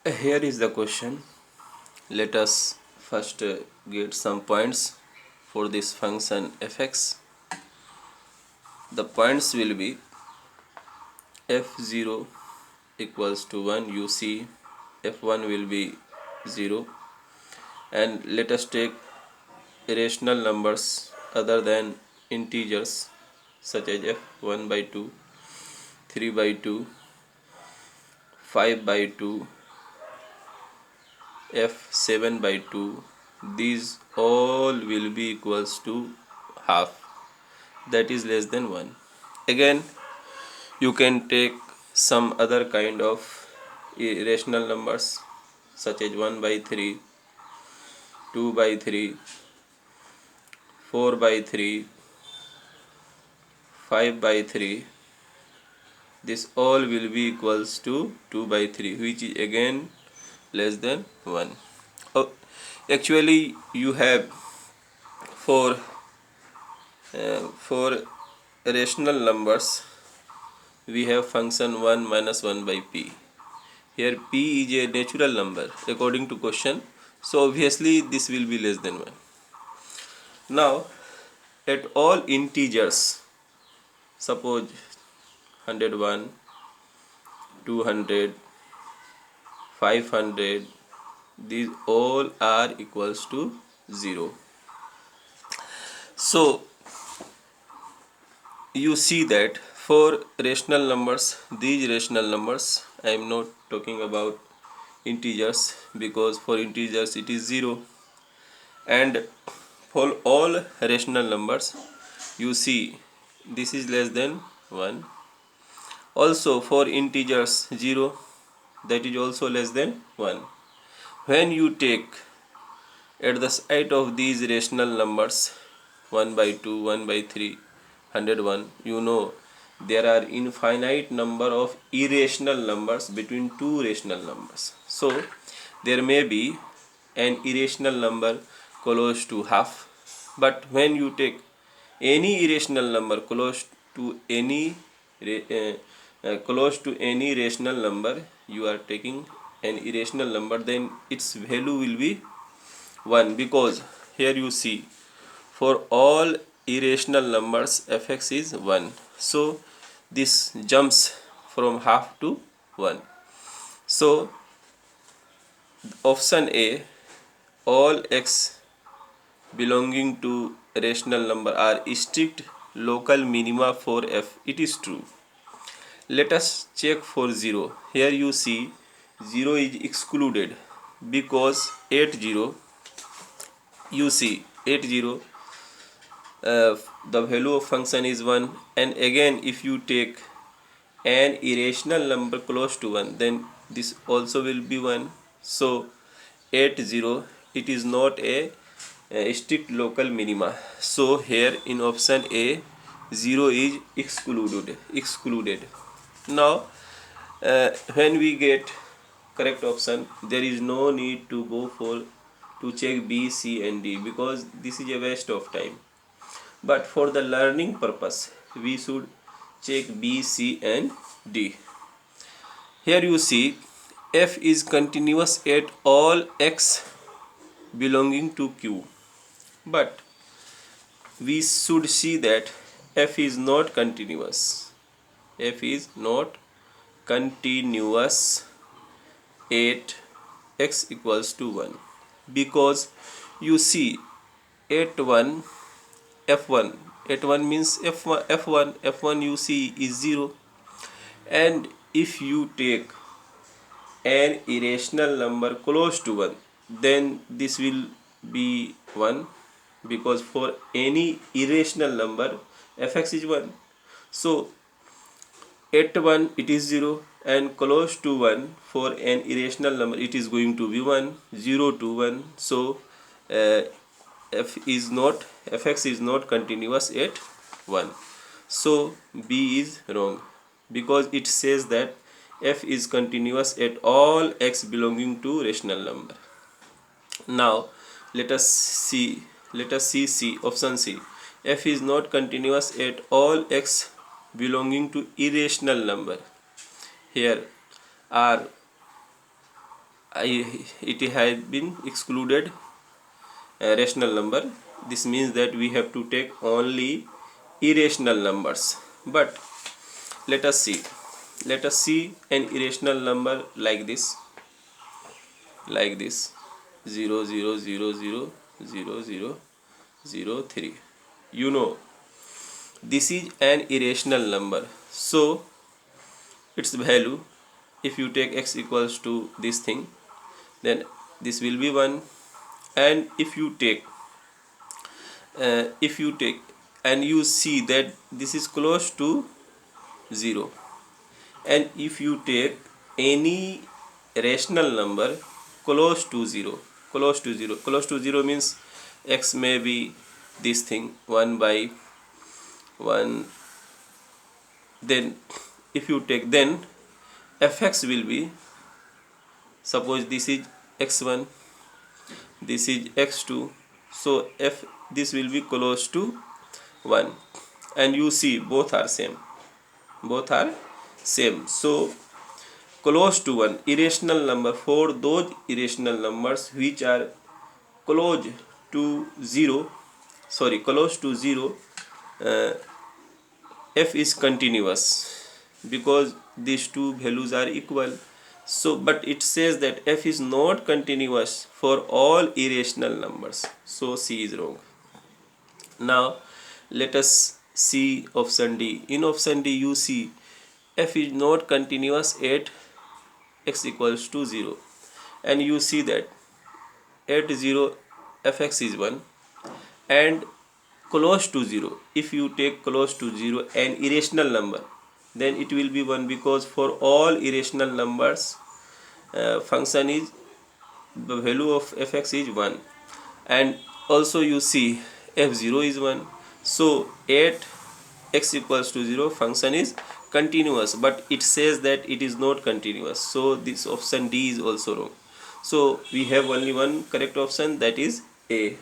Here is the question. Let us first get some points for this function fx. The points will be f0 equals to 1. You see f1 will be 0, and let us take irrational numbers other than integers such as f1 by 2, 3 by 2, 5 by 2, f7 by 2. These all will be equals to half, that is less than 1. Again, you can take some other kind of irrational numbers such as 1 by 3, 2 by 3, 4 by 3, 5 by 3. This all will be equals to 2 by 3, which is again less than 1. Oh, actually you have for rational numbers we have function 1 minus 1 by p. Here p is a natural number according to question, so obviously this will be less than 1. Now at all integers, suppose 101, 200, 500, these all are equals to 0. So you see that for rational numbers, these rational numbers, I am not talking about integers because for integers it is 0, and for all rational numbers you see this is less than 1. Also for integers 0, that is also less than 1. When you take at the side of these rational numbers 1 by 2, 1 by 3, 101, you know there are infinite number of irrational numbers between two rational numbers. So there may be an irrational number close to half, but when you take any irrational number close to any rational number, you are taking an irrational number, then its value will be 1, because here you see for all irrational numbers fx is 1, so this jumps from half to 1. So option A, all x belonging to rational number are strict local minima for f, it is true. Let us check for 0. Here you see 0 is excluded because 80, you see 80, the value of function is 1, and again if you take an irrational number close to 1, then this also will be 1. So 80, it is not a strict local minima, so here in option A 0 is excluded. Now when we get correct option, there is no need to go for to check B, C and D because this is a waste of time. But for the learning purpose, we should check B, C and D. Here you see f is continuous at all x belonging to Q. But we should see that f is not continuous. F is not continuous at x equals to 1, because you see at 1 f1, at 1 means f1 you see is 0, and if you take an irrational number close to 1, then this will be 1, because for any irrational number fx is 1. So at 1 it is 0, and close to 1 for an irrational number it is going to be 1, 0 to 1. So fx is not continuous at 1. So B is wrong, because it says that f is continuous at all x belonging to rational number. Now let us see C, option C. F is not continuous at all x belonging to irrational number. Here are it has been excluded rational number. This means that we have to take only irrational numbers. But let us see an irrational number like this, 0 0 0 0 0 0 0 3. You know, this is an irrational number, so its value, if you take x equals to this thing, then this will be 1. And if you take and you see that this is close to 0, and if you take any rational number close to 0, close to 0 means x may be this thing 1 by 1, then if you take, then fx will be, suppose this is x1, this is x2, so this will be close to 1, and you see both are same, so close to 1 irrational number, for those irrational numbers which are close to 0, uh, f is continuous, because these two values are equal. So but it says that f is not continuous for all irrational numbers, so C is wrong. Now let us see option D. In option D you see f is not continuous at x equals to 0, and you see that at 0 fx is 1, and close to 0, if you take close to 0 an irrational number, then it will be 1, because for all irrational numbers function is, the value of fx is 1, and also you see f0 is 1, so at x equals to 0 function is continuous, but it says that it is not continuous, so this option D is also wrong. So we have only one correct option, that is A.